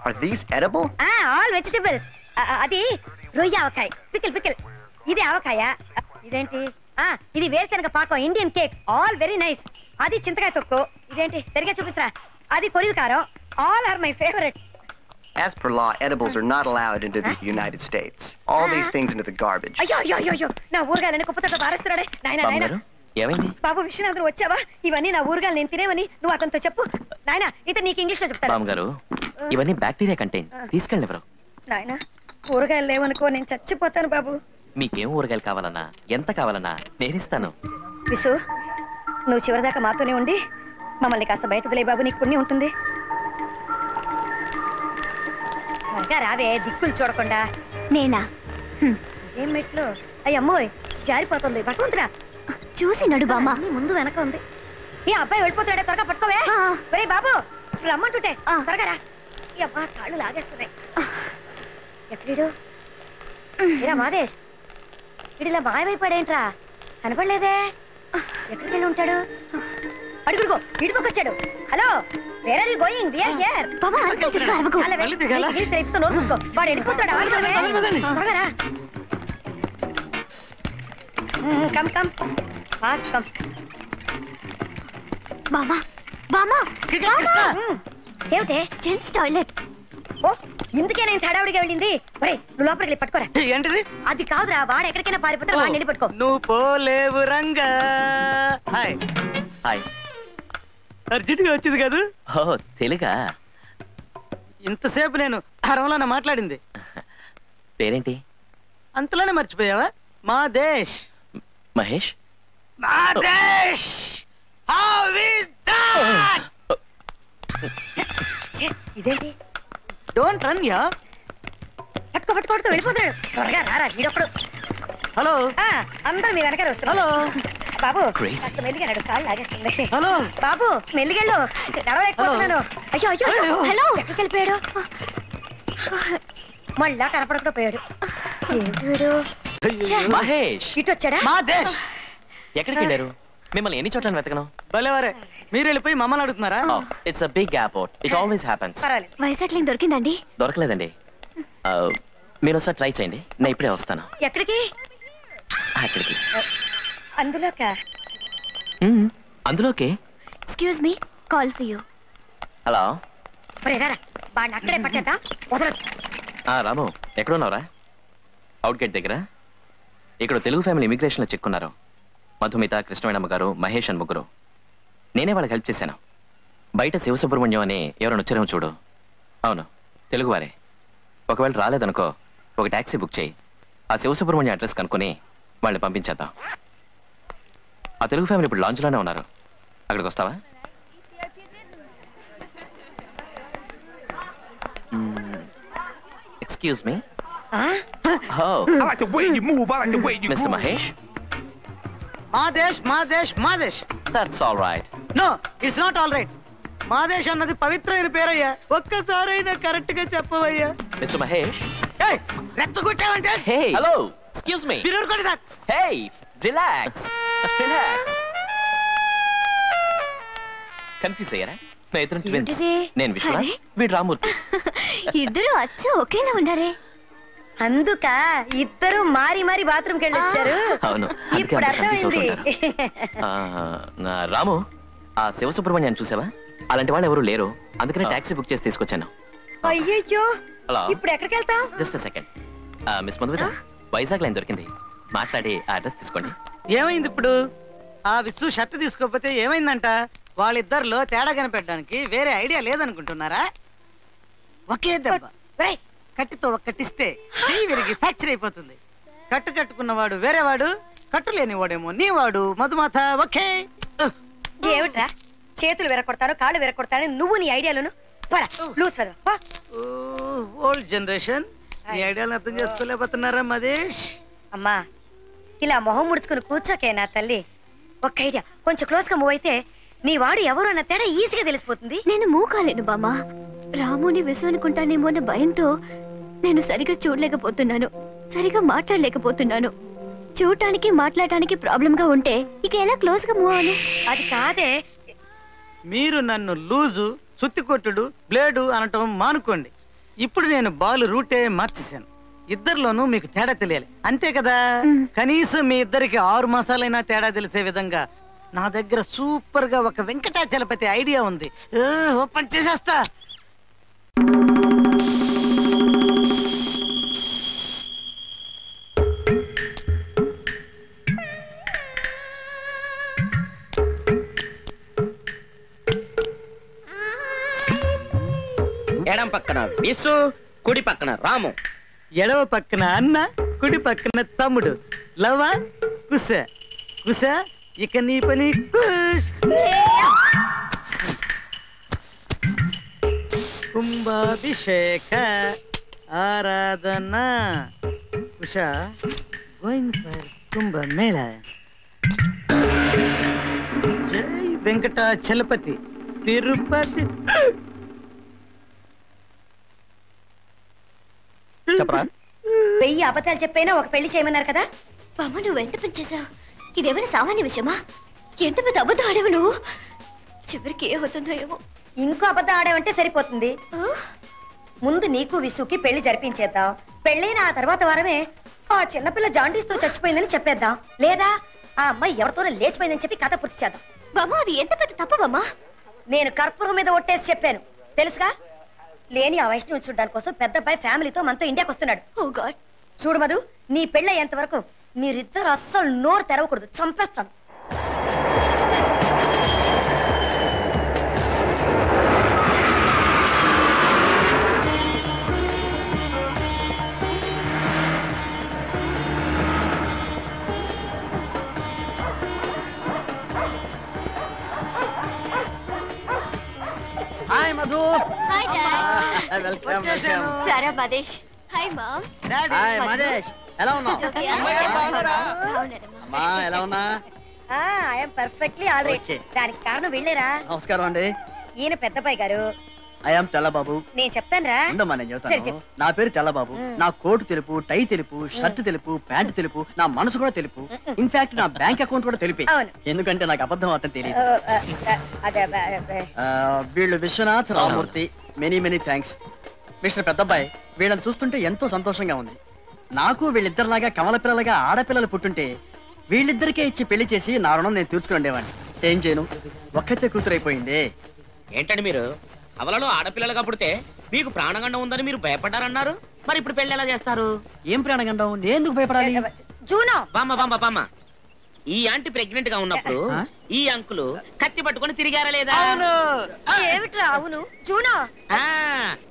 Are these edible? All vegetables. అది రొయ్య ఆవకాయ. Pickle. ఇది ఆవకాయ. ఇదేంటి? ఇది వేరుశనగ పాకం, Indian cake. All very nice. అది చింతకాయ తొక్కు. ఇదేంటి? సరిగా చూపించరా. అది కొరివి కారం. All are my favorite. As per law, edibles are not allowed into the United States. All these things into the garbage. అయ్యో నా ఊరగాయలని కుప్పతో పారేస్తున్నాడే. నాయనా ఏమైంది? బాబు విశ్వనాథుడు వచ్చావా? ఇవన్నీ నా ఊరగాయలు నేను తినేవని నువ్వు అతనితో చెప్పు. నాయనా ఇతను నీకు ఇంగ్లీష్ లో చెప్తాను. బామ్మగారు ఇవన్నీ బ్యాక్టీరియా కంటెంట్. తీసుకెళ్ళెవరు? నాయనా ఊరగాయలు లేవనుకో, నేను చచ్చిపోతాను బాబు. మీకేం ఊరగాయలు కావాలన్నా, ఎంత కావాలన్నా నేనిస్తాను. విసు, నువ్వు చివరిదాకా మాతోనే ఉండి మమ్మల్ని కాస్త బయట వదిలే బాబు, నీకు పుణ్యం ఉంటుంది. రావే, దిక్కులు చూడకుండా. నేనా? ఏం మెట్లు? అయ్యమ్మోయ్, జారిపోతుంది. భగవంతుడా, చూసి నడు బామ్మ. ముందు వెనక ఉంది. ఈ అబ్బాయి వెళ్ళిపోతాడే, త్వరగా పట్టుకోవే. ఒరే బాబు, రమ్మంటుంటే త్వరగా రా. ఈ అబ్బా కాళ్ళు లాగేస్తున్నాయి. ఎక్కడీడు? ఇరా మాదేశ్, ఇడిలా మాయమైపోయాడేంట్రా? కనపడలేదే. ఎక్కడికి వెళ్ళి ఉంటాడు? అడుగుడుకో, ఇటుపకొచ్చాడు. Hello, where are you going? We are here. బాబా అంకల్ చెప్పు అరవకు. ఈ స్ట్రైప్ తో నోరు మూసుకో. వాడు వెళ్ళిపోతాడు. త్వరగా రా. Come fast come. బామా బామా ఏమిటే? Gents toilet. ఓ, ఇందుకే నేను తడావుడిగా వెళ్ళింది. ఒరేయ్, నువ్వు లోపలికి వెళ్ళి పట్టుకోరా. ఏంటిది? అది కాదురా, వాడు ఎక్కడికైనా పారిపోతాడు. వాడిని వెళ్ళి పట్టుకో. నువ్వు పోలేవు రంగా. Hi hi. అర్జెంట్గా వచ్చింది కాదు? ఓ తెలుగా? ఇంతసేపు నేను అరవలోనే మాట్లాడింది. పేరేంటి? అంతలోనే మర్చిపోయావా? మా దేశ్. మహేష్. మా దేశ్. How is that? ఇదేంటి? Don't run yeah. పట్టుకో వెళ్ళిపోతాడు. త్వరగా రారా. వీడప్పుడు హలో. అందరూ మీ వెనకాల వస్తారు. హలో బాబు, Grace. మెల్లిగా నడు, కాళ్ళు లాగేస్తుంది. హలో బాబు, మెల్లిగెళ్ళు, నడవలేకపోతున్నాను. అయ్యో హలో. ఎక్కడికి వెళ్ళిపోయాడు? మళ్ళా కనపడకుండా పోయాడు. ఏడు మహేష్ ఇటు వచ్చాడా? మా దేశ్. ఎక్కడికి వెళ్ళారు? మిమ్మల్ని ఎన్ని చోట్ల వెతకను? భలేవరే, మీరు వెళ్ళిపోయి మమ్మల్ని అడుగుతున్నారా? It's a big airport. It always happens. పర్వాలేదు. వైజాగ్ లింక్ దొరికిందండి? దొరకలేదండి. మీరు ఒకసారి ట్రై చేయండి, నేను ఇప్పుడే వస్తాను. ఎక్కడికి? అక్కడికి. అందులోకే. Excuse me, call for you. Hello. వాడిని అక్కడే పట్టేద్దాం. రాము, ఎక్కడున్నావురా? అవుట్ గేట్ దగ్గర. ఇక్కడ తెలుగు ఫ్యామిలీ ఇమిగ్రేషన్లో చిక్కున్నారు. మధుమిత, కృష్ణవేణమ్మ గారు, మహేష్ అని ముగ్గురు. నేనే వాళ్ళకి హెల్ప్ చేశాను. బయట శివసుబ్రహ్మణ్యం అని ఎవరైనా వచ్చారేమో చూడు. అవును, తెలుగువారే. ఒకవేళ రాలేదనుకో, ఒక ట్యాక్సీ బుక్ చేయి. ఆ శివసుబ్రహ్మణ్యం అడ్రస్ కనుక్కొని వాళ్ళని పంపించేద్దాం. ఆ తెలుగు ఫ్యామిలీ ఇప్పుడు లాంచ్లోనే ఉన్నారు. అక్కడికి వస్తావా? Excuse me. మిస్టర్ మహేష్. మా దేశ్. That's all right. No, it's not all right. మా దేశ్ అన్నది పవిత్రమైన పేరయ్యా. ఒక్కసారైనా కరెక్ట్ గా చెప్పవయ్యా. మిస్టర్ మహేష్. రెచ్చగొట్టావంటే. Hey, hello, excuse me. మీరు ఊరుకోండి సార్. హే, రిలాక్స్. కన్ఫ్యూజ్ అయ్యారా? నేను విశ్వనాథ్, వీడు రామూర్తి. ఇద్దరు అచ్చు ఒకేలా ఉన్నారే. అందుక ఇద్దరు మారి బాత్రూమ్కి వెళ్ళొచ్చారు. అవును, ఇప్పుడు అర్థమైంది. రాము, ఆ శివసుబ్రహ్మణ్యాన్ని చూసావా? అలాంటి వాళ్ళు ఎవరు లేరు, అందుకనే టాక్సీ బుక్ చేసి తీసుకొచ్చాను. అయ్యో, హలో, ఇప్పుడు ఎక్కడికి వెళ్తాం? Just second. Miss Madhumita, Vizag line దొరికింది. మాట్లాడి ఆ అడ్రస్ తీసుకోండి. ఏమైంది ఇప్పుడు? ఆ విసు షర్ట్ తీసుకోకపోతే ఏమైందంట? వాళ్ళిద్దరిలో తేడా కనిపెట్టడానికి వేరే ఐడియా లేదనుకుంటున్నారా? ఒకే దెబ్బ కట్టితో కట్టిస్తే చెయ్యి విరిగి ఫ్రాక్చర్ అయిపోతుంది. కట్టు కట్టుకున్నవాడు వేరేవాడు, కట్టు లేనివాడేమో నీవాడు. మధుమాత ఒకే. ఏమిట్రా, చేతులు విరగొడతాను, కాళ్ళు విరగొడతాను, నువ్వు నీ ఐడియాలను ఓల్డ్ జనరేషన్. ఈ ఐడియాలను అర్థం చేసుకోలేకపోతున్నారా మదేష్? అమ్మా, ఇలా మొహం ముడుచుకుని కూర్చోకే నా తల్లి. ఒక్క ఐడియా, కొంచెం క్లోజ్ గా మూవ్ అయితే నీ వాడు ఎవరు అన్న తేడా ఈజీగా తెలిసిపోతుంది. నేను మూవ్ కాలేను బామ్మ. రాముని విసు అనుకుంటానేమో అన్న భయంతో నేను సరిగా చూడలేకపోతున్నాను, సరిగా మాట్లాడలేకపోతున్నాను. చూడటానికి మాట్లాడటానికి ప్రాబ్లం గా ఉంటే ఇక ఎలా క్లోజ్ గా మూవ్ అవ్వను? అది కాదే, మీరు నన్ను లూజు, సుత్తి కొట్టుడు, బ్లేడు అనటం మానుకోండి. ఇప్పుడు నేను బాల్ రూటే మార్చేశాను. ఇద్దరిలోనూ మీకు తేడా తెలియాలి, అంతే కదా? కనీసం మీ ఇద్దరికి 6 మాసాలైనా తేడా తెలిసే విధంగా నా దగ్గర సూపర్ గా ఒక వెంకటాచలపతి ఐడియా ఉంది. ఓపెన్ చేసేస్తా. ఎడం పక్కన విసు, కుడి పక్కన రాము. ఎడవ పక్కన అన్న, కుడి పక్కన తమ్ముడు. లవా కుస కుస, ఇక నీ పని కుష్. కుంభాభిషేక ఆరాధన కుష గోయింగ్ ఫర్ కుంభమేళ. జై వెంకటాచలపతి తిరుపతి. చెప్పరా? 1000 అబద్ధాలు చెప్పైనా ఒక పెళ్లి చేయమన్నారు కదా. బామ్మ నువ్వు ఎంత పెంచేశావు? ఇదేమైనా సామాన్య విషయమా? ఎంత పెద్ద అబద్ధం ఆడేవు నువ్వు. చివరికి ఏమవుతుందో ఏమో. ఇంకో అబద్ధం ఆడావంటే సరిపోతుంది. ముందు నీకు విసుకి పెళ్లి జరిపించేద్దాం. పెళ్ళైన ఆ తర్వాత వారమే ఆ చిన్నపిల్ల జాండీస్తో చచ్చిపోయిందని చెప్పేద్దాం. లేదా ఆ అమ్మాయి ఎవరితోనో లేచిపోయిందని చెప్పి కథ పూర్తి చేద్దాం. బామ్మ అది ఎంత పెద్ద తప్పు బామ్మ. నేను కర్పూరం మీద ఒట్టేసి చెప్పాను, తెలుసుగా? లేని ఆ వైష్ణవి చూడడానికి కోసం పెద్ద అబ్బాయి ఫ్యామిలీతో మనతో ఇండియాకి వస్తున్నాడు. ఓ గాడ్. చూడు మధు, నీ పెళ్ళయ్యేంత వరకు మీరిద్దరు అస్సలు నోరు తెరవకూడదు, చంపేస్తాను. Hi Madhu. Hi dad. Welcome. సారా మదేష్. Hi mom. హాయ్ మహేష్, ఎలా ఉన్నావు? అమ్మా ఎలా ఉన్నా? I'm perfectly all right. Okay. దానికి కారణం వెళ్ళేరా. నమస్కారం అండి. ఈయన పెద్దబాయ్ గారు. ఐఎమ్ తెల్లబాబు. నేను చెప్తాను రా. ఉండమ్మా నేను సరే, చెప్తాను. చెప్పు. నా పేరు తెల్లబాబు. నా కోటు తెలుపు, టై తెలుపు, షర్ట్ తెలుపు, ప్యాంట్ తెలుపు, నా మనసు కూడా తెలుపు. ఇన్ఫాక్ట్ నా బ్యాంక్ అకౌంట్ కూడా తెలిపే. అవును. ఎందుకంటే నాకు అబద్ధం అర్థం తెలియదు. అదే వీళ్ళు Vishwanath, Ramamurthy. Many many thanks. Mister పెద్దబ్బాయి, వీళ్ళని చూస్తుంటే ఎంతో సంతోషంగా ఉంది. నాకు వీళ్ళిద్దరిలాగా కమల పిల్లలుగా ఆడపిల్లలు పుట్టుంటే వీళ్ళిద్దరికే ఇచ్చి పెళ్లి చేసి నా రుణం నేను తీర్చుకుని ఉండేవాడిని. ఏం చేయను, ఒక్కతే కూతురైపోయింది. ఏంటండి మీరు అవలలో ఆడపిల్లలుగా పుడితే మీకు ప్రాణగండం ఉందని మీరు భయపడ్డారన్నారు. మరి ఇప్పుడు పెళ్లి ఎలా చేస్తారు? ఏం ప్రాణగండం? నేను ఎందుకు భయపడాలి? జూనో. బామ్మ ఈ ఆంటీ ప్రెగ్నెంట్ గా ఉన్నప్పుడు ఈ అంకులు కత్తి పట్టుకొని తిరిగారా లేదా? ఏమిట్రా అవును జూనో?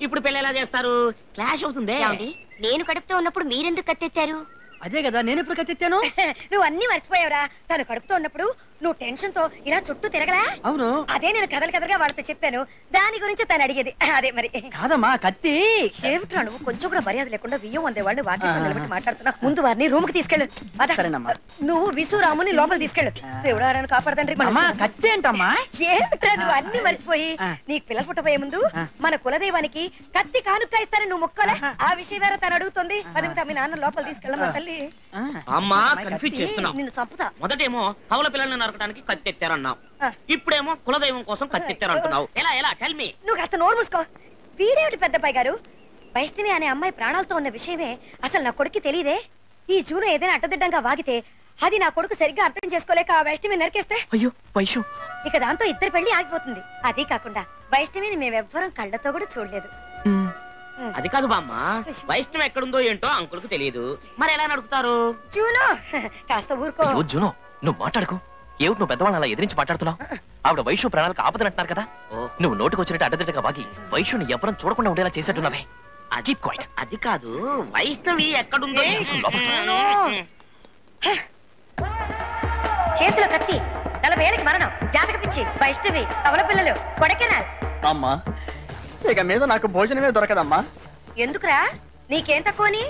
ఇప్పుడు పెళ్లి ఎలా చేస్తారు? క్లాష్ అవుతుంది. నేను కడుపుతో ఉన్నప్పుడు మీరెందుకు కత్తెత్తారు? అదే కదా నేను ఎప్పుడు కత్తెత్తాను? నువ్వు అన్ని మర్చిపోయావురా. తను కడుపుతో ఉన్నప్పుడు నువ్వు టెన్షన్ తో ఇలా చుట్టూ తిరగలా? అవును. అదే నేను కథలుగా వాళ్ళతో చెప్పాను. దాని గురించి తను అడిగేది. అదే మరి. కాదమ్మా కత్తి. ఏమిట్రా నువ్వు కొంచెం కూడా మర్యాద లేకుండా బియ్యం వందేవాడిని వాకిట్లో నిలబెట్టి మాట్లాడుతున్నా. ముందు వారిని రూమ్ కి తీసుకెళ్ళు. సరేనమ్మా. నువ్వు విసురాముని లోపల తీసుకెళ్ళు. దేవుడారాన్ని కాపాడతండ్రి. కత్తి ఏంటమ్మా? ఏమిట్రా నువ్వు అన్ని మర్చిపోయి నీకు పిల్లలు పుట్టబోయే ముందు మన కులదైవానికి కత్తి కానుక ఇస్తారని నువ్వు మొక్కలే. ఆ విషయం వేరే తను అడుగుతుంది. అది మీ నాన్న లోపల తీసుకెళ్ళమా తల్లి? అమ్మా కన్ఫ్యూజ్ చేస్తున్నావు. నిన్ను చంపుతా. మొదటేమో కవల పిల్లల్ని నరకడానికి కత్తెత్తారన్నావు. ఇప్పుడేమో కులదైవం కోసం కత్తెత్తారంటున్నావు. ఎలా టెల్ మీ. నువ్వు కాస్త నోరు మూసుకో. వీడేమిటి పెద్దబ్బాయి గారు? వైష్ణవి అనే అమ్మాయి ప్రాణాలతో ఉన్న విషయమే అసలు నా కొడుకు తెలియదే. ఈ జూను ఏదైనా అడ్డదిడ్డంగా వాగితే అది నా కొడుకు సరిగ్గా అర్థం చేసుకోలేక ఆ వైష్ణవి నరికేస్తే అయ్యో వైషు, ఇక దాంతో ఇద్దరు పెళ్లి ఆగిపోతుంది. అదీ కాకుండా వైష్ణవిని మేమెవ్వరం కళ్ళతో కూడా చూడలేదు. అది కాదు బామ్మ, వైష్ణవం ఎక్కడుందో ఏంటో అంకుల్కు తెలియదు. మరి ఎలా నడుపుతారు? జూను కాస్త ఊరుకో. అయ్యో జూనో, నువ్వు మాట్లాడుకో. ఏమిటి నువ్వు పెద్దవాళ్ళని అలా ఎదిరించి మాట్లాడుతున్నావు? ఆవిడ వైషు ప్రాణాలకు ఆపదనంటున్నారు కదా. నువ్వు నోటికి వచ్చినట్టు అడ్డదిడ్డగా వాగి వైషుని ఎవరం చూడకుండా ఉండేలా చేసేట్టున్నావే. అది కాదు, వైష్ణవి ఎక్కడుందో. చేతిలో కత్తి, 40 ఏళ్ళకి మరణం, జాతక పిచ్చి, వైష్ణవి, కవల పిల్లలు, కొడకెనా? అమ్మా ఇక మీద నాకు భోజనమే దొరకదమ్మా. ఎందుకురా? నీకేం తక్కువని?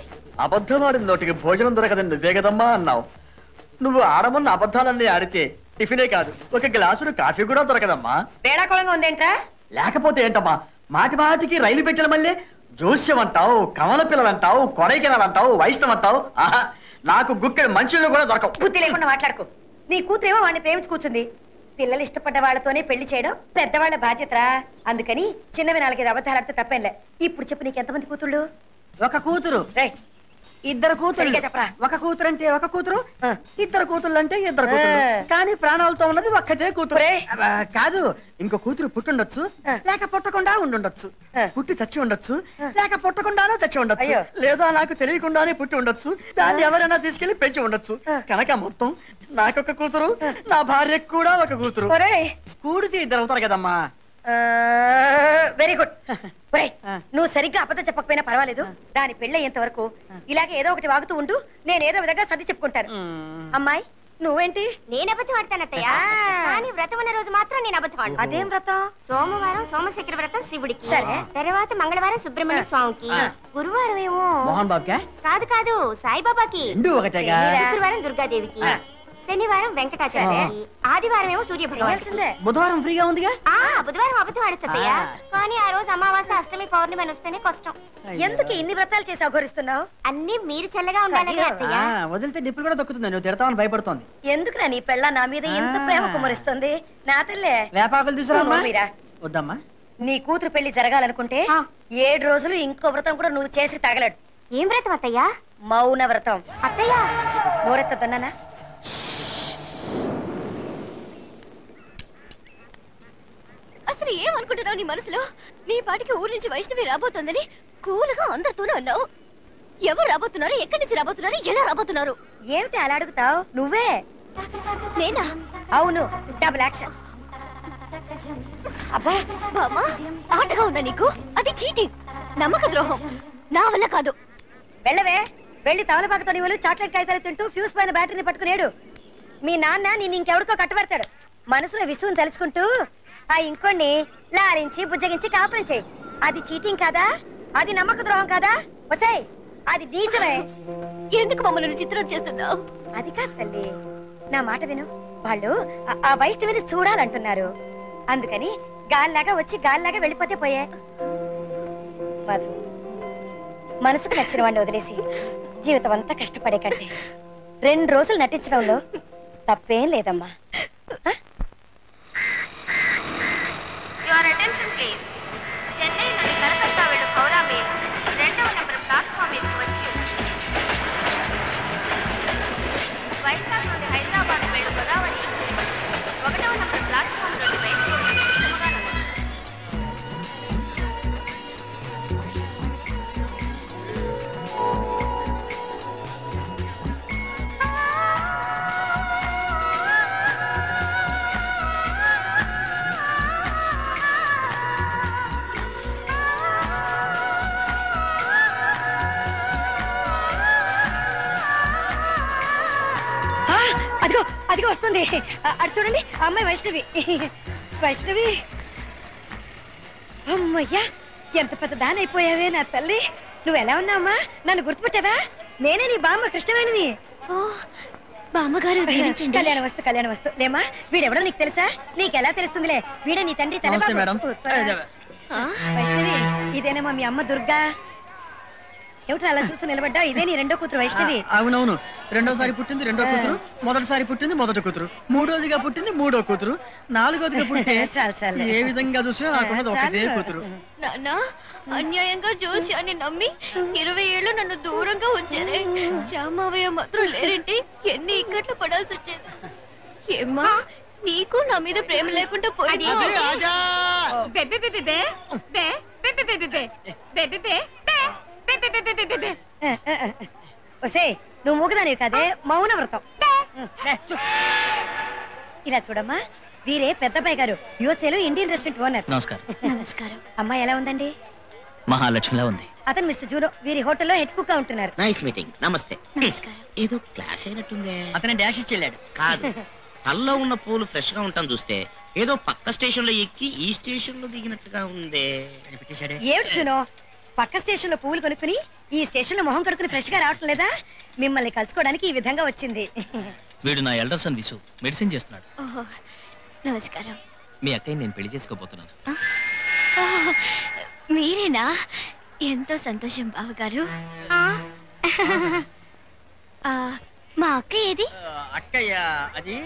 అబద్ధమాడిన నోటికి భోజనం దొరకదని నువ్వే కదమ్మా అన్నావు. నువ్వు ఆడమన్న అబద్ధాలన్నీ ఆడితే టిఫినే కాదు ఒక గ్లాసుడు కాఫీ కూడా దొరకదమ్మా. వేళాకోళంగా ఉందేంట్రా? లేకపోతే ఏంటమ్మా, మాటి మాటికి రైలు పెట్టిన మళ్ళీ జోస్యం అంటావు, కమల పిల్లలంటావు, కొడైకెనాలంటావు, వైష్ణవం అంటావు. ఆహా, నాకు గుక్కెడు మనుషులు కూడా దొరకవు. బుద్ధి లేకుండా మాట్లాడుకో. నీ కూతురేమో వాడిని ప్రేమించి కూర్చుంది. పిల్లలు ఇష్టపడ్డ వాళ్ళతోనే పెళ్లి చేయడం పెద్దవాళ్ళ బాధ్యతరా. అందుకని చిన్నవి 4-5 అబద్ధాలు తప్పేంలే. ఇప్పుడు చెప్పు, నీకు ఎంతమంది కూతుళ్ళు? ఒక కూతురు, రేయ్, ఇద్దరు కూతురు. సరిగ్గా చెప్పరా. ఒక కూతురు అంటే ఒక కూతురు, ఆ. ఇద్దరు కూతురు అంటే ఇద్దరు కూతురు. ఆ. కానీ ప్రాణాలతో ఉన్నది ఒక్కతే కూతురు. ఒరే. కాదు, ఇంకో కూతురు పుట్టుండొచ్చు, ఆ. లేక పుట్టకుండా ఉండుండొచ్చు. ఆ. పుట్టి చచ్చి ఉండొచ్చు, లేక పుట్టకుండానూ చచ్చి ఉండొచ్చు. అయ్యో. లేదా నాకు తెలియకుండానే పుట్టి ఉండొచ్చు. దాన్ని ఎవరైనా తీసుకెళ్లి పెంచి ఉండొచ్చు. కనుక మొత్తం నాకొక కూతురు, నా భార్యకు కూడా ఒక కూతురు. ఒరేయ్, కూడితే ఇద్దరు అవుతారు కదమ్మా. Very good. నువ్వు సరిగ్గా అబద్ధం చెప్పకపోయినా పర్వాలేదు. దాని పెళ్ళయ్యేంత వరకు ఇలాగే ఏదో ఒకటి వాగుతూ ఉండు. నేను ఏదో విధంగా సర్ది చెప్పుకుంటాను. అమ్మాయి, నువ్వేంటి? నేను అబద్ధం ఆడతానత్తయ్య, కానీ వ్రతం ఉన్న రోజు మాత్రం నేను అబద్ధం ఆడతాను. అదేం వ్రతం? సోమవారం సోమశేఖర వ్రతం శివుడికి, సరే. తర్వాత మంగళవారం సుబ్రహ్మణ్య స్వామికి, గురువారం ఏమో మోహన్ బాబుకా? కాదు కాదు సాయిబాబాకి, రెండు ఒకటేగా. శుక్రవారం దుర్గాదేవికి, శనివారం వెంకటాచార్యకి, ఆదివారం ఏమో సూర్య భగవానుడికి. బుధవారం ఫ్రీగా ఉందిగా. బుధవారం అబద్ధం ఆడచ్చత్తయ్య, కానీ ఆ రోజు అమావాస్య అష్టమి పౌర్ణమి అని వస్తేనే కష్టం. ఎందుకు ఇన్ని వ్రతాలు చేసి అఘోరిస్తున్నావు? అన్ని మీరు చల్లగా ఉండాలని అత్తయ్య. వదిలితే నిప్పులు కూడా దొక్కుతుంది. నువ్వు తిడతామని భయపడుతోంది. ఎందుకురా నీ పెళ్ళ నా మీద ఎంత ప్రేమ కుమరిస్తుంది? నా తల్లే, వేపాకులు తీసుకురా. మీరా వద్దమ్మా. నీ కూతురు పెళ్లి జరగాలనుకుంటే 7 రోజులు ఇంకో వ్రతం కూడా నువ్వు చేసి తగలడు. ఏం వ్రతం అత్తయ్య? మౌన వ్రతం. అత్తయ్య నోరెత్తన్నానా? అసలు ఏమనుకుంటున్నావు నీ మనసులో? నీ పాటికి ఊరి నుంచి వైష్ణవి రాబోతోందని కూలుగా అందరితోనూ అన్నావు. ఎవరు రాబోతున్నారు, ఎక్కడి నుంచి రాబోతున్నారు, ఎలా రాబోతున్నారు? ఏమిటి అలా అడుగుతావు? నువ్వే. నేనా? అవును, డబుల్ యాక్షన్. అబ్బా బామ్మా, ఆటగా ఉందా నీకు? అది చీటింగ్, నమ్మక ద్రోహం. నా వల్ల కాదు. వెళ్ళవే, వెళ్ళి తవలపాకతో నీవులు చాక్లెట్ కాగితాలు తింటూ ఫ్యూస్ పైన బ్యాటరీని పట్టుకునేడు. మీ నాన్న నేను ఇంకెవడికో కట్టబెడతాడు. మనసులో విసుగుని తలుచుకుంటూ ఆ ఇంకోని లారించి బుజ్జగించి కాపురం చేయి. అది చీటింగ్ కాదా? అది నమ్మక ద్రోహం కాదా? వసే, అది నీచమే. ఎందుకు మమ్మల్ని చిత్రం చేస్తున్నావు? అది కాదు తల్లి, నా మాట విను. వాళ్ళు ఆ వైష్ణవిని చూడాలంటున్నారు. అందుకని గాల్లాగా వచ్చి గాల్లాగా వెళ్ళిపోతే పోయే. మధు, మనసుకు నచ్చిన వాడిని వదిలేసి జీవితం అంతా కష్టపడే కంటే 2 రోజులు నటించడంలో తప్పేం లేదమ్మా. Your attention please. చెన్నై నుండి కలకత్తా వెళ్ళు హౌరా మెయిల్ 2వ నంబర్ ప్లాట్ఫామ్ మీదకి వచ్చి వైజాగ్ నుండి హైదరాబాద్ వెళ్ళు గోదావరి 1వ నంబర్ ప్లాట్ఫామ్ నుండి బయటకు అదిగో వస్తుంది. అటు చూడండి, ఆ అమ్మాయి వైష్ణవి. వైష్ణవి, అమ్మయ్యా, ఎంత పెద్ద దాని అయిపోయావే నా తల్లి. నువ్వు ఎలా ఉన్నావమ్మా? నన్ను గుర్తుపట్టావా? నేనే నీ బామ్మ కృష్ణవేణిని. బామ్మగారు కళ్యాణ వస్తు లేమా. వీడెవడో నీకు తెలుసా? నీకెలా తెలుస్తుందిలే. వీడే నీ తండ్రి తల. వైష్ణవి, ఇదేనమ్మా మీ అమ్మ దుర్గా. ఏమిటి అలా చూస్తూ నిలబడ్డా? ఇదే నీ రెండో కూతురు వైష్ణవి. అవునవును, రెండోసారి పుట్టింది రెండో కూతురు, మొదటిసారి పుట్టింది మొదటి కూతురు, మూడోదిగా పుట్టింది మూడో కూతురు, నాలుగోదిగా పుట్టితే చాలు. ఏ విధంగా చూసినా నాకున్నది ఒకటే కూతురు. నాన్న, అన్యాయంగా జోస్యాన్ని నమ్మి 20 ఏళ్ళు నన్ను దూరంగా ఉంచారే. శ్యామయ్య మాత్రం లేరంటే ఎన్ని ఇక్కట్లు పడాల్సి వచ్చేది. ఏమ్మా, నీకు నా మీద ప్రేమ లేకుండా పోయింది. నువ్వు మూగదానివి కాదే, మౌన వ్రతం. ఇలా చూడమ్మా, వీరే పెద్దబ్బాయి గారు, యుఎస్ఏలో ఇండియన్ రెస్టారెంట్ ఓనర్. నమస్కారం. అమ్మాయి ఎలా ఉందండి? మహాలక్ష్మిలా ఉంది. అతను మిస్టర్ జూరో, వీరి హోటల్లో హెడ్ కుక్ గా ఉంటున్నారు. Nice meeting. నమస్తే. నమస్కారం. ఏదో క్లాష్ అయినట్టుందే. అతనే డాష్ ఇచ్చెళ్ళాడు. కాదు, తల్లో ఉన్న పూలు ఫ్రెష్ గా ఉంటాం చూస్తే ఏదో పక్క స్టేషన్ లో ఎక్కి ఈ స్టేషన్ లో దిగినట్టుగా ఉందే. ఏమిటి జూనో, పక్క స్టేషన్ లో పువ్వులు కొనుక్కుని ఈ స్టేషన్ లో మొహం కడుక్కుని ఫ్రెష్ గా రావటం లేదా? మిమ్మల్ని కలుసుకోవడానికి ఈ విధంగా వచ్చింది. వీడు నా ఎల్డర్ సన్ విసు, మెడిసిన్ చేస్తున్నాడు. నమస్కారం. మీ అక్కయ్య నేను పెళ్లి చేసుకోబోతున్నాను. మీరేనా? ఎంతో సంతోషం బావగారు. మా అక్క ఏది? అక్కయ్య అది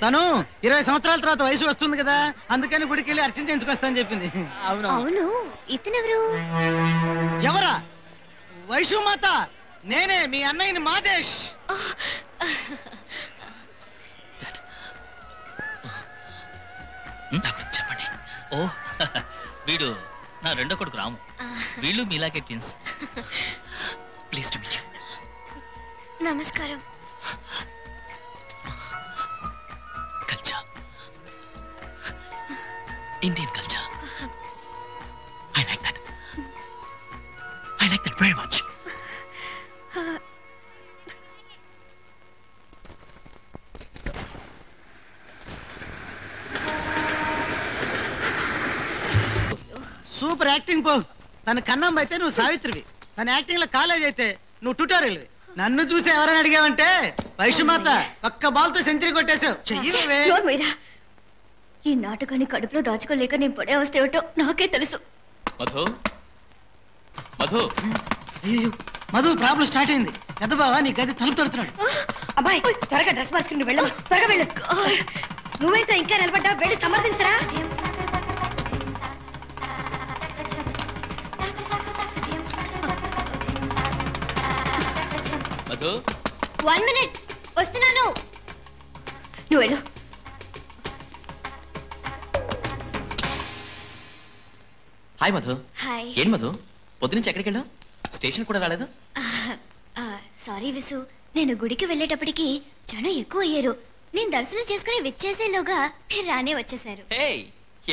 తను 20 సంవత్సరాల తర్వాత వయసు వస్తుంది కదా, అందుకని గుడికి వెళ్ళి అర్చన చేయించుకొస్తానని చెప్పింది. అవును అవును, ఇతనెవరు? ఎవరా? వైషు మాత, నేనే మీ అన్నయ్యని మాదేశ్. చెప్పండి. ఓ వీడు నా రెండో కొడుకు రాము. వీళ్ళు మీలాగే twins. Please to meet you. నమస్కారం. Culture, Indian culture. I like that. I like that very much. Super acting పో. తన కన్నం అయితే నువ్వు సావిత్రివి, తన యాక్టింగ్ లో కాలేజ్ అయితే నువ్వు ట్యూటోరియల్. నన్ను చూసి ఎవరైనా అడిగావంటే వైషుమాత ఒక్క బాల్ తో సెంచరీ కొట్టేశావు. చెయ్యవే. నోరు మూయరా. ఈ నాటకాన్ని కడుపులో దాచుకోలేక నేను పడే అవస్థ ఏమిటో నాకే తెలుసు. మధు, మధు, అయ్యో, మధు ప్రాబ్లం స్టార్ట్ అయింది. పెద్ద బావా నీ గది తలుపు తడుతున్నాడు. అబ్బాయి త్వరగా డ్రెస్ మార్చుకుని వెళ్ళమ్మా, త్వరగా వెళ్ళు. నువ్వైతే ఇంకా నిలబడ్డా, వెళ్ళి సమర్థించరా. మధు. 1 minute, వస్తున్నాను. నువ్వు వెళ్ళు. హాయ్ మధు. హాయ్. ఏం మధు, పొద్దునుంచి ఎక్కడికి వెళ్ళావు? స్టేషన్ కూడా రాలేదు. సారీ విసు, నేను గుడికి వెళ్ళేటప్పటికి జనం ఎక్కువ అయ్యారు. నేను దర్శనం చేసుకుని విచ్చేసేలోగా మీరు రానే వచ్చేసారు.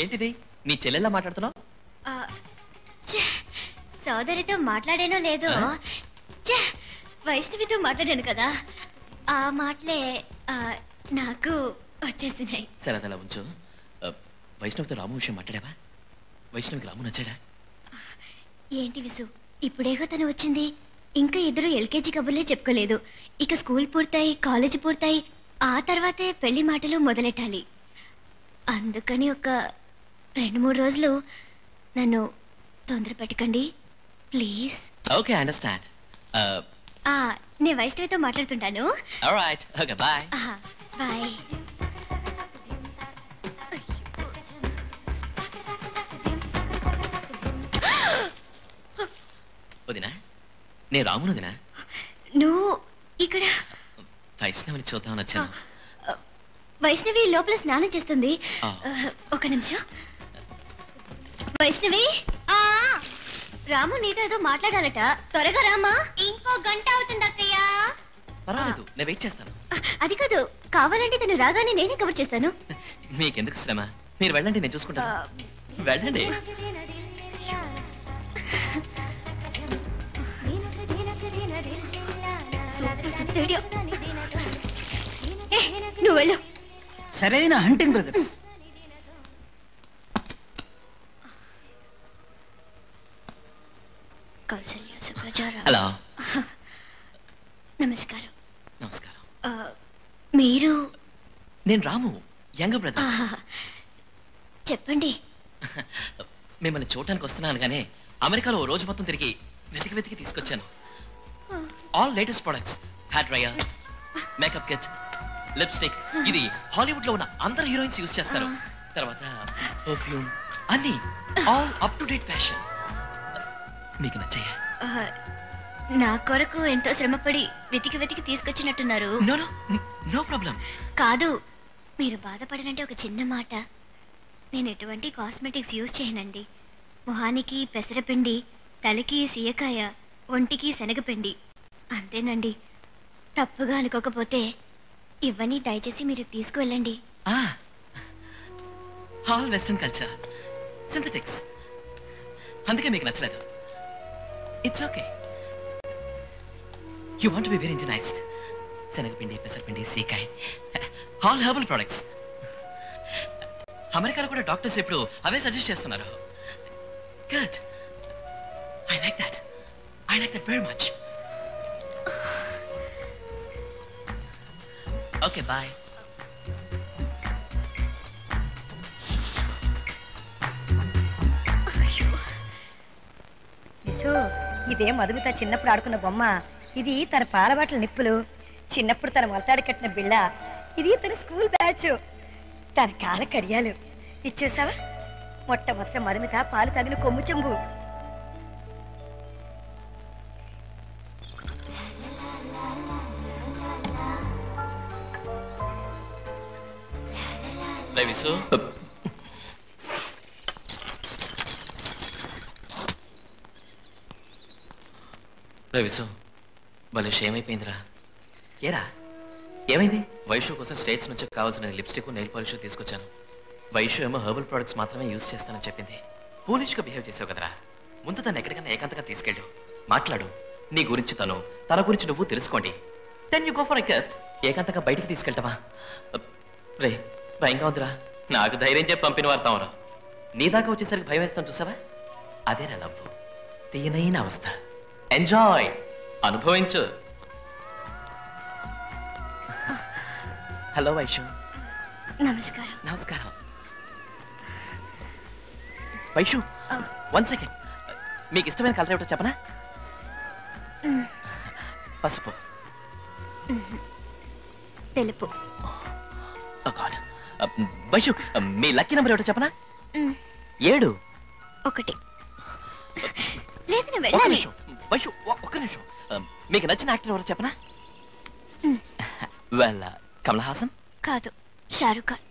ఏంటిది, నీ చెల్లెల్లా మాట్లాడుతున్నావు? సోదరితో మాట్లాడానో లేదో, వైష్ణవితో మాట్లాడాను కదా, ఆ మాటలే నాకు వచ్చేసినాయి. సరే అదలా ఉంచు. వైష్ణవితో రాము విషయం మాట్లాడావా? వైష్ణవికి రాము నచ్చాడా? ఏంటి విసు, ఇప్పుడేగా తను వచ్చింది. ఇంకా ఇద్దరు ఎల్కేజీ కబుర్లే చెప్పుకోలేదు. ఇక స్కూల్ పూర్తయి, కాలేజీ పూర్తయి, ఆ తర్వాతే పెళ్లి మాటలు మొదలెట్టాలి. అందుకని ఒక 2-3 రోజులు నన్ను తొందర పెట్టకండి ప్లీజ్. Okay, understand. నేను వైష్ణవితో మాట్లాడుతుంటాను. All right, okay, bye. బాయ్. వదినా, నేను రామును వదినా. నువ్వు ఇక్కడ? వైష్ణవిని చూద్దామని వచ్చాను. వైష్ణవి లోపల స్నానం చేస్తుంది. ఒక నిమిషం. వైష్ణవి, రాము నీతో ఏదో మాట్లాడాలట, త్వరగా రామా. ఇంకో గంట అవుతుంది అత్తయ్య. పర్వాలేదు, నేను వెయిట్ చేస్తాను. అది కాదు, కావాలంటే తను రాగానే నేనే కవర్ చేస్తాను. మీకెందుకు శ్రమ, మీరు వెళ్ళండి, నేను చూసుకుంటాను. వెళ్ళండి. నువ్వు వెళ్ళు. సరైన హంటింగ్ బ్రదర్స్. కౌసల్య సుప్రజారావు. హలో. నమస్కారం. నమస్కారం. మీరు? నేను రాము, యంగ్ బ్రదర్. చెప్పండి. మిమ్మల్ని చూడటానికి వస్తున్నాను గానే అమెరికాలో ఓ రోజు మొత్తం తిరిగి వెతికి వెతికి తీసుకొచ్చాను. All latest products, hair dryer, makeup kit, lipstick. ఇది హాలీవుడ్ లో ఉన్న అందరు హీరోయిన్స్ యూజ్ చేస్తారు. తర్వాత పర్ఫ్యూమ్, అన్ని all up to date fashion. మీకు నచ్చాయా? నా కొరకు ఎంతో శ్రమపడి వెతికి వెతికి తీసుకొచ్చినట్టున్నారు. No no no problem. కాదు, మీరు బాధపడనంటే ఒక చిన్న మాట. నేను ఎటువంటి కాస్మెటిక్స్ యూజ్ చేయనండి. మొహానికి పెసరపిండి, తలకి సీయకాయ, ఒంటికి శనగపిండి, అంతేనండి. తప్పుగా అనుకోకపోతే ఇవన్నీ దయచేసి మీరు తీసుకువెళ్ళండి. All western culture, synthetics. అందుకే మీకు నచ్చలేదు. It's okay. You want be very internalised. శనగపిండి, పెసరపిండి, సీకాయ్, ఆల్ హెర్బల్ ప్రొడక్ట్స్. అమెరికాలో కూడా డాక్టర్స్ ఇప్పుడు అవే సజెస్ట్ చేస్తున్నారు. Good. I like that. I like that very much. Okay, bye. Visu, ఇదే మధుమిత చిన్నప్పుడు ఆడుకున్న బొమ్మ. ఇది తన పాలబాటల నిప్పులు. చిన్నప్పుడు తన మొలతాడు కట్టిన బిళ్ళ, ఇది తన స్కూల్ బ్యాచ్, తన కాల కడియాలు. ఇది చూసావా, మొట్టమొదట మధుమిత పాలు తగిన కొమ్ము చెంబు. విసు విసు భలే షేమ్ అయిపోయిందిరా. ఏరా ఏమైంది? వైషు కోసం స్టేట్స్ నుంచి కావాల్సిన లిప్స్టిక్, నెయిల్ పాలిష్ తీసుకొచ్చాను. వైషు ఏమో హెర్బల్ ప్రొడక్ట్స్ మాత్రమే యూజ్ చేస్తానని చెప్పింది. ఫూలిష్ గా బిహేవ్ చేసావు కదరా. ముందు తను ఎక్కడికైనా ఏకాంతంగా తీసుకెళ్ళు, మాట్లాడు. నీ గురించి తన గురించి నువ్వు తెలుసుకోండి. Then you go for a gift. ఏకాంతంగా బయటికి తీసుకెళ్తావా? రే భయంగా ఉందిరా. నాకు ధైర్యం చెప్పి పంపిన వార్తావరా. నీ దాకా వచ్చేసరికి భయం వేస్తాను చూసావా? అదేరా నవ్వు, తీయనైన అవస్థ. ఎంజాయ్, అనుభవించు. హలో వైషు. నమస్కారం. నమస్కారం వైషు. 1 సెకండ్. మీకు ఇష్టమైన కలర్ ఏమిటో చెప్పనా? పసుపు. తెలుపు. వైషు మీ లక్కీ నెంబర్ ఏమిటో చెప్పనా? 7. 1. లేదు నేను ఒక్క వెళ్ళాలి. నిమిషం వైషు, ఒక్క నిమిషం. మీకు నచ్చిన యాక్టర్ ఎవరో చెప్పనా? వెళ్ళ కమల్ హాసన్ కాదు, షారుఖ్ ఖాన్.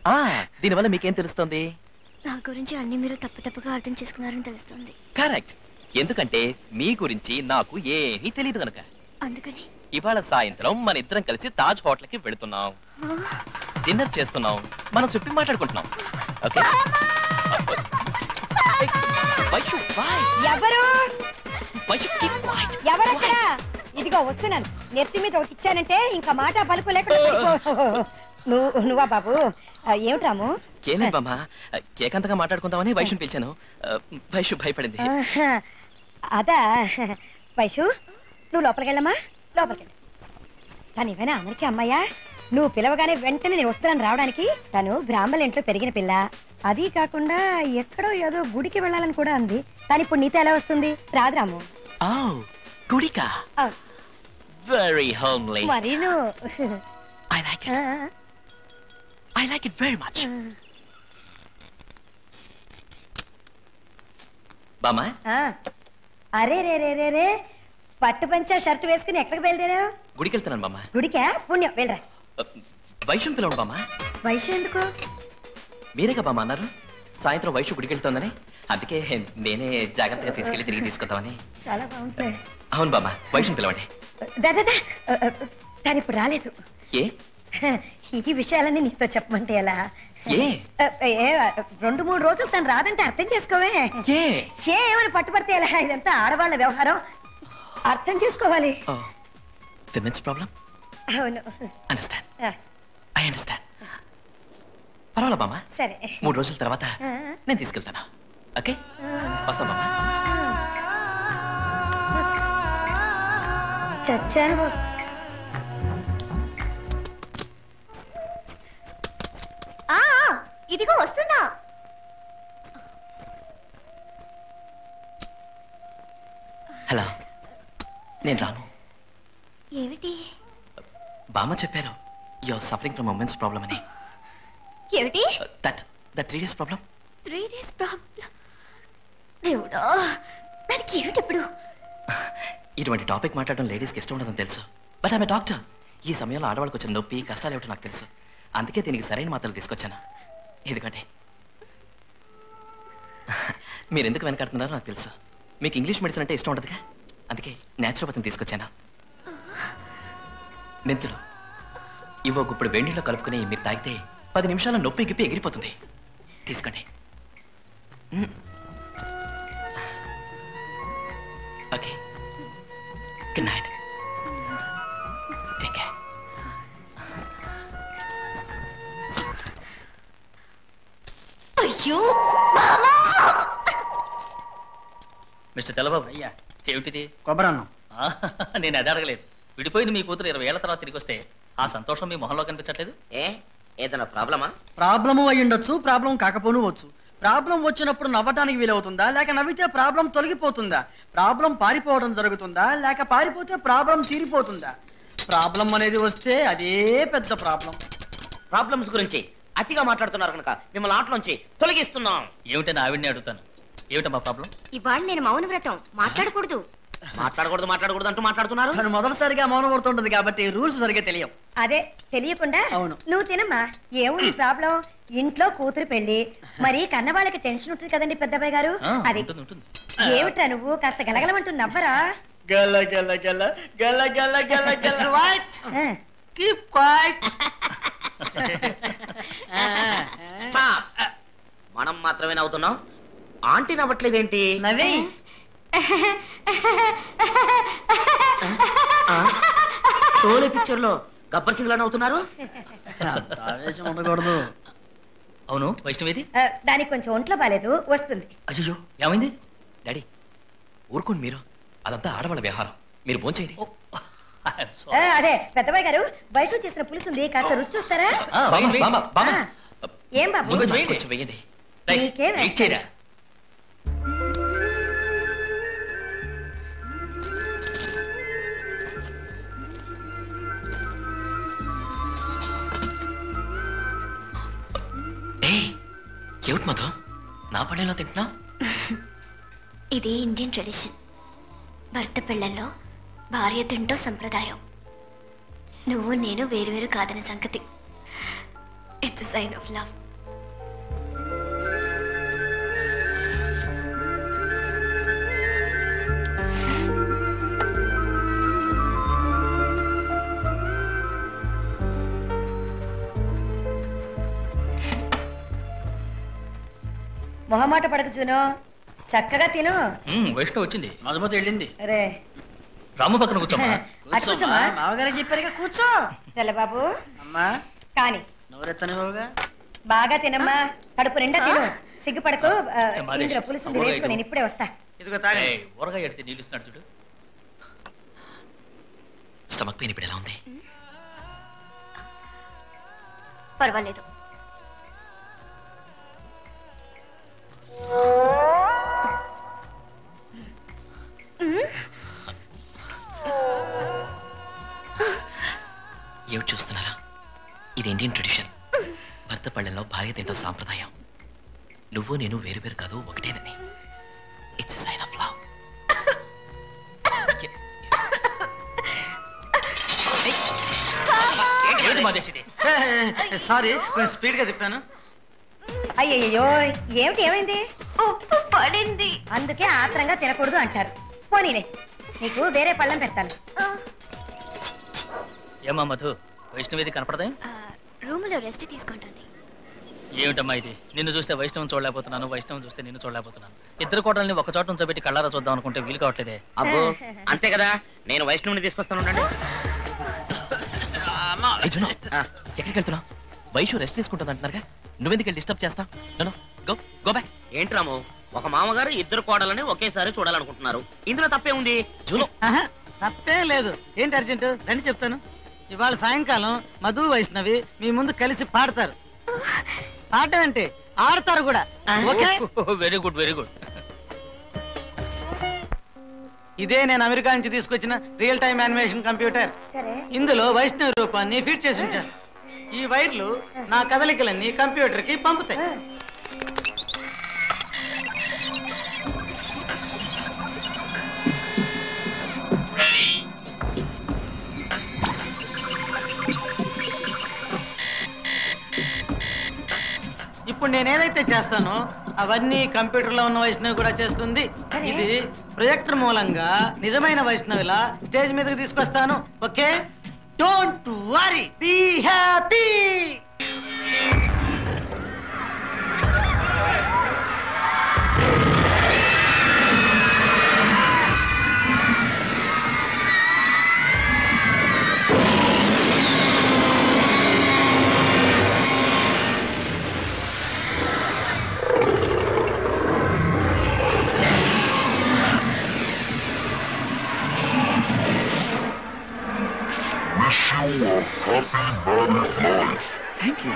దీనివల్ల మీకేం తెలుస్తుంది? నా గురించి అన్ని మీరు తప్పుగా అర్థం చేసుకున్నారని తెలుస్తుంది. కరెక్ట్. ఎందుకంటే మీ గురించి నాకు ఏమీ తెలియదు కనుక. అందుకని ఇవాళ సాయంత్రం మన ఇద్దరం కలిసి తాజ్ హోటల్ కి వెళుతున్నాం, డిన్నర్ చేస్తున్నాం, మనం చెప్పి మాట్లాడుకుంటున్నాం. Okay Vaishu bye. ఎవరు వైషు కీప్ క్వైట్. ఎవరక్కడ? ఇదిగో వస్తున్నాను. నెత్తి మీద ఒకటి ఇచ్చానంటే ఇంకా మాట పలుకు లేకుండా. నువ్వా బాబు? ఏమిటి రాము? కేలేదు బామ్మ, ఏకాంతంగా మాట్లాడుకుందామని వైషుని పిలిచాను. వైషు భయపడింది. అదా వైషు, నువ్వు లోపలికి వెళ్ళమ్మా. లోపలికి వెళ్ళి తను ఏమైనా అమెరికా అమ్మాయా? నువ్వు పిలవగానే వెంటనే నేను వస్తున్నాను రావడానికి. తను బ్రాహ్మణ ఇంట్లో పెరిగిన పిల్ల. అది కాకుండా ఎక్కడో ఏదో గుడికి వెళ్ళాలని కూడా అంది. కానీ ఇప్పుడు నీతో ఎలా వస్తుంది? రాదు రాము. గుడికా? Very homely. మరి నువ్వు I like it very much. బామా. అరే రే రే రే రే, పట్టు పంచా షర్ట్ వేసుకుని ఎక్కడికి బయలుదేరావు? గుడికి వెళ్తున్నాను బామా. గుడికా? పుణ్యం, వెళ్ళరా. వైషుని పిలవండి బామా. వైషు ఎందుకు? మీరేగా బామా అన్నారు సాయంత్రం వైషు గుడికి వెళ్తోందని. అందుకే నేనే జాగ్రత్తగా తీసుకెళ్లి తిరిగి తీసుకొద్దామని. చాలా బాగుంటుంది. అవును బామా, వైషుని పిలవండి. దాదా తను ఇప్పుడు రాలేదు. ఏ? ఈ విషయాలన్నీ నీతో చెప్పమంటే ఎలా? ఏ? 2-3 రోజులు తను రాదంటే అర్థం చేసుకోవే. ఏమని పట్టుబడితే ఎలా? ఇదంతా ఆడవాళ్ళ వ్యవహారం, అర్థం చేసుకోవాలి. Women's problem. అవును. అండర్స్టాండ్. I understand. పర్వాలా బామా. సరే, 3 రోజుల తర్వాత నేను తీసుకెళ్తాను. ఓకే, వస్తాం బామా. చచ్చాను. ఇదిగో వస్తున్నా. హలో, నేను రాను. ఏమిటి? బామ్మ చెప్పారు you are suffering from women's problem అని. ఏమిటి? That 3 days problem. 3 days problem? దేవుడా, దానికి ఏమిటి ఇప్పుడు? ఇటువంటి టాపిక్ మాట్లాడడం లేడీస్కి ఇష్టం ఉండదని తెలుసు. బట్ ఆమె డాక్టర్. ఈ సమయంలో ఆడవాళ్ళకి వచ్చిన నొప్పి కష్టాలు ఏమిటో నాకు తెలుసు. అందుకే దీనికి సరైన మాత్రలు తీసుకొచ్చాను. ఎందుకంటే మీరు ఎందుకు వెనకాడుతున్నారో నాకు తెలుసు. మీకు ఇంగ్లీష్ మెడిసిన్ అంటే ఇష్టం ఉండదుగా, అందుకే న్యాచురోపతిని తీసుకొచ్చాను. మెంతులు ఇవో ఇప్పుడు వేడిలో కలుపుకుని మీరు తాగితే 10 నిమిషాల నొప్పి గిప్పి ఎగిరిపోతుంది. తీసుకోండి. Okay, good night. Take care. అయ్యో బావా! మిస్టర్ తెల్లబాబు, అయ్యా. ఏమిటిది? కొబ్బరన్నం. నేను అది అడగలేదు. విడిపోయింది మీ కూతురు 20 ఏళ్ల తర్వాత తిరిగి వస్తే ఆ సంతోషం మీ మొహంలో కనిపించట్లేదు. ఏదైనా ప్రాబ్లమా? ప్రాబ్లము అయి ఉండొచ్చు, ప్రాబ్లం కాకపోవచ్చు. ప్రాబ్లం వచ్చినప్పుడు నవ్వటానికి వీలవుతుందా, లేక నవ్వితే ప్రాబ్లం తొలగిపోతుందా? ప్రాబ్లం పారిపోవడం జరుగుతుందా, లేక పారిపోతే ప్రాబ్లం తీరిపోతుందా? ప్రాబ్లం అనేది వస్తే అదే పెద్ద ప్రాబ్లం. ప్రాబ్లమ్స్ గురించి అతిగా మాట్లాడుతున్నారు కనుక మిమ్మల్ని ఆటలోంచి తొలగిస్తున్నాం. ఏమిటని ఆవిడని అడుగుతాను. ఏమిటమ్మా ప్రాబ్లం? ఇవాళ నేను మౌన వ్రతం మాట్లాడకూడదు. మాట్లాడకూడదు అంటూ మాట్లాడుతున్నారు. తను మొదటిసారిగా మౌనం పడుతుంటది కాబట్టి రూల్స్ సరిగ్గా తెలియవు. అదే తెలియకుండా అవును. నువ్వు తినమ్మా. ఏముంది ప్రాబ్లం? ఇంట్లో కూతురు పెళ్లి, మరి కన్న వాళ్ళకి టెన్షన్ ఉంటుంది కదండి పెద్దబాయ్ గారు. అది ఏమిట్రా నువ్వు కాస్త గలగలమంటూ నవ్వరా? గల గల గల గల గల గల గల. Keep quiet. మనం మాత్రమే నవ్వుతున్నాం, ఆంటీ నవ్వట్లేదేంటి? నవ్వి షోలే పిక్చర్ లో గబ్బర్ సింగ్ లా నవ్వుతున్నారు. ఆవేశం ఉండకూడదు. అవును, వైష్ణవేది? దానికి కొంచెం ఒంట్లో బాలేదు, వస్తుంది. అయ్యో ఏమైంది? డాడీ ఊరుకోండి మీరు, అదంతా ఆడవాళ్ళ వ్యవహారం. మీరు భోంచేయండి. అదే పెద్దబాయ్ గారు, బయట చేసిన పులుసుంది, కాస్త రుచి చూస్తారా? ఏం బాబు వేయండి. నీకేం ఏమిటి మధు నా పళ్ళెలో తింటున్నా? ఇది ఇండియన్ ట్రెడిషన్. భర్త పిల్లల్లో భార్య తింటో సంప్రదాయం. నువ్వు నేను వేరు కాదనే సంగతి. It's sign of love. మొహమాట పడకు జూను, చక్కగా తిను. వైష్ణవ్ వచ్చింది, మధుమతి వెళ్ళింది. అరే రాము పక్కన కూర్చోమ్మా. కూర్చోమా. మామగారు చెప్పారుగా కూర్చో. తెల్లబాబు అమ్మా కాని నోరెత్తనివ్వగా. బాగా తినమ్మా, కడుపు నిండా తిను, సిగ్గుపడకు. ఇందులో పులుసు వేసుకుని నేను ఇప్పుడే వస్తా. ఇదిగో తాగే. ఊరగా ఎడితే నీళ్ళు ఇస్తున్నాడు చూడు. స్టమక్ పెయిన్ ఇప్పుడు ఎలా ఉంది? పర్వాలేదు. ఏమిటి చూస్తున్నారా? ఇది ఇండియన్ ట్రెడిషన్. భర్త పళ్ళెంలో భార్య తింటాం సాంప్రదాయం. నువ్వు నేను వేరు కాదు, ఒకటేనని. It's sign of love. Sorry, కొంచెం స్పీడ్ గా తిప్పాను. అయ్యయ్యో ఏమిటి, ఏమైంది? ఉప్పు పడింది. అందుకే ఆత్రంగా తినకూడదు అంటారు. పోనీలే, నీకు వేరే పళ్ళం పెడతాను. ఏమా మధు, వైష్ణవేది కనపడదా? రూమ్ లో రెస్ట్ తీసుకుంటుంది. ఏమిటమ్మా ఇది? నిన్ను చూస్తే వైష్ణవం చూడలేకపోతున్నాను, వైష్ణవం చూస్తే నిన్ను చూడలేకపోతున్నాను. ఇద్దరు కోటల్ని ఒక చోట ఉంచబెట్టి కళ్ళారా చూద్దాం అనుకుంటే వీలు కావట్లేదే. అబ్బో అంతే కదా, నేను వైష్ణవుని తీసుకొస్తాను. ఎక్కడికి వెళ్తున్నావు? వైషు రెస్ట్ తీసుకుంటుంది అంటున్నారుగా, నువ్వెందుకు డిస్టర్బ్ చేస్తా? Go back. ఏంటి రాము, ఒక మామగారు ఇద్దరు కోడలని ఒకేసారి చూడాలనుకుంటున్నారు, ఇందులో తప్పే ఉంది? తప్పే లేదు. ఏంటి అర్జెంట్? రండి చెప్తాను. ఇవాళ సాయంకాలం మధు వైష్ణవి మీ ముందు కలిసి పాడతారు. పాట అంటే ఆడతారు కూడా. Okay, very good very good. ఇదే నేను అమెరికా నుంచి తీసుకొచ్చిన రియల్ టైం యానిమేషన్ కంప్యూటర్. ఇందులో వైష్ణవి రూపాన్ని ఫిట్ చేసి ఉంచాను. ఈ వైర్లు నా కదలికలన్నీ కంప్యూటర్ కి పంపుతాయి. ఇప్పుడు నేను ఏదైతే చేస్తానో అవన్నీ కంప్యూటర్ లో ఉన్న వైష్ణవి కూడా చేస్తుంది. ఇది ప్రొజెక్టర్ మూలంగా నిజమైన వైష్ణవిలా స్టేజ్ మీదకి తీసుకొస్తాను. Okay, don't worry, be happy. Wish you a happy married life. Thank you.